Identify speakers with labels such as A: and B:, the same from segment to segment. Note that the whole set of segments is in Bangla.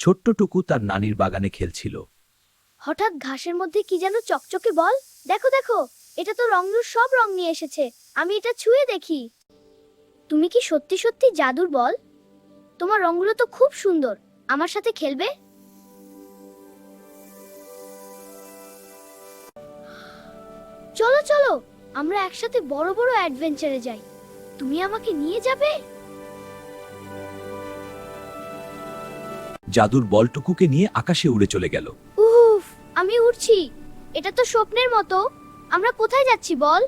A: ছোট্ট টুকু তার নানির বাগানে খেলছিল।
B: হঠাৎ ঘাসের মধ্যে কি যেন চকচকে বল। দেখো দেখো, এটা তো রংনুর সব রং নিয়ে এসেছে। আমি এটা ছুঁয়ে দেখি। তুমি কি সত্যি সত্যি জাদুর বল? তোমার রংগুলো তো খুব সুন্দর। আমার সাথে খেলবে? চলো চলো, আমরা একসাথে বড় বড় অ্যাডভেঞ্চারে যাই। তুমি আমাকে নিয়ে যাবে?
A: জাদুর বল টুকুকে নিয়ে আকাশে উড়ে চলে গেল।
B: উফ, আমি উড়ছি। এটা তো স্বপ্নের মতো। আমরা কোথায় যাচ্ছি বল?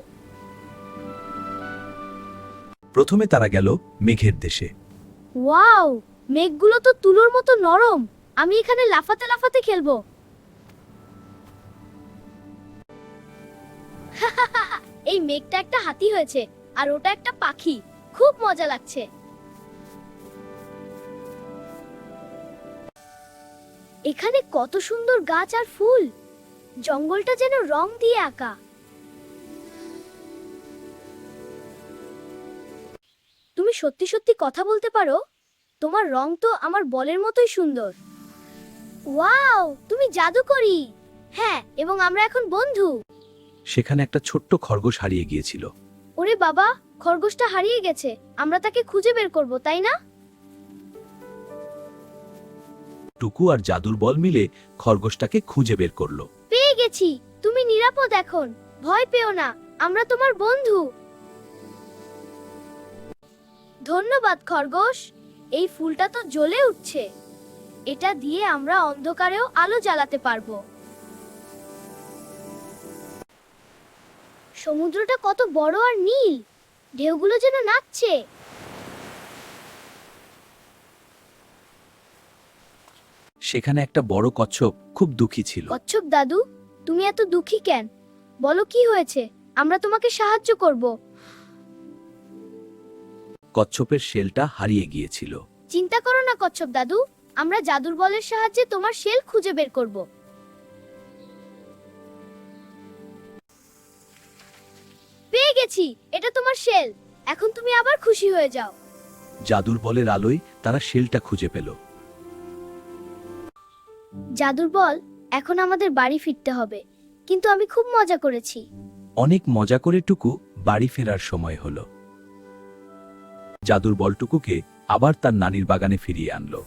A: প্রথমে তারা গেল মেঘের দেশে।
B: ওয়াও, মেঘগুলো তো তুলোর মতো নরম। আমি এখানে লাফাতে লাফাতে খেলবো। এই মেঘটা একটা হাতি হয়েছে আর ওটা একটা পাখি। খুব মজা লাগছে। এখানে কত সুন্দর গাছ আর ফুল। জঙ্গলটা যেন রং দিয়ে আঁকা। তুমি সত্যি সত্যি কথা বলতে পারো? তোমার রং তো আমার বলের মতোই সুন্দর। ওয়াও, তুমি জাদুকরি। হ্যাঁ, এবং আমরা এখন বন্ধু।
A: সেখানে একটা ছোট্ট খরগোশ হারিয়ে গিয়েছিল।
B: ওরে বাবা, খরগোশটা হারিয়ে গেছে। আমরা তাকে খুঁজে বের করব, তাই না?
A: টুকু আর জাদুর বল মিলে খরগোশটাকে খুঁজে বের করলো।
B: পেয়ে গেছি। তুমি নিরাপদ এখন। ভয় পেও না, আমরা তোমার বন্ধু। ধন্যবাদ খরগোশ। এই ফুলটা তো জ্বলে উঠছে। এটা দিয়ে আমরা অন্ধকারেও আলো জ্বালাতে পারবো। সমুদ্রটা কত বড় আর নীল। ঢেউগুলো যেন নাচছে।
A: সেখানে একটা বড় কচ্ছপ খুব দুঃখী ছিল।
B: কচ্ছপ দাদু, তুমি এত দুঃখী কেন? বলো কি হয়েছে? আমরা তোমাকে সাহায্য করব।
A: কচ্ছপের শেলটা হারিয়ে গিয়েছিল।
B: চিন্তা করো না কচ্ছপ দাদু, আমরা জাদুর বলের সাহায্যে তোমার শেল খুঁজে বের করব। পেয়ে গেছি, এটা তোমার শেল। এখন তুমি আবার খুশি হয়ে যাও।
A: জাদুর বলের আলোয় তারা শেলটা খুঁজে পেল।
B: জাদুর বল, এখন আমাদের বাড়ি ফিরতে হবে। কিন্তু আমি খুব মজা করেছি।
A: অনেক মজা করে টুকু বাড়ি ফেরার সময় হলো। জাদুর বলটুকুকে আবার তার নানির বাগানে ফিরিয়ে আনলো।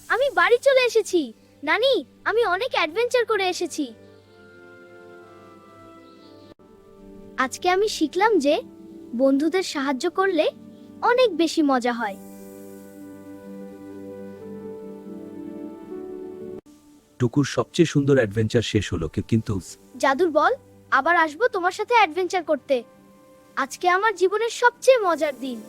B: আমি বাড়ি চলে এসেছি। নানি, আমি অনেক অ্যাডভেঞ্চার করে এসেছি। আজকে আমি শিখলাম যে বন্ধুদের সাহায্য করলে অনেক বেশি মজা হয়।
A: টুকুর সবচেয়ে সুন্দর অ্যাডভেঞ্চার শেষ হলো, কিন্তু
B: জাদুর বল, আবার আসবো তোমার সাথে অ্যাডভেঞ্চার করতে। আজকে আমার জীবনের সবচেয়ে মজার দিন।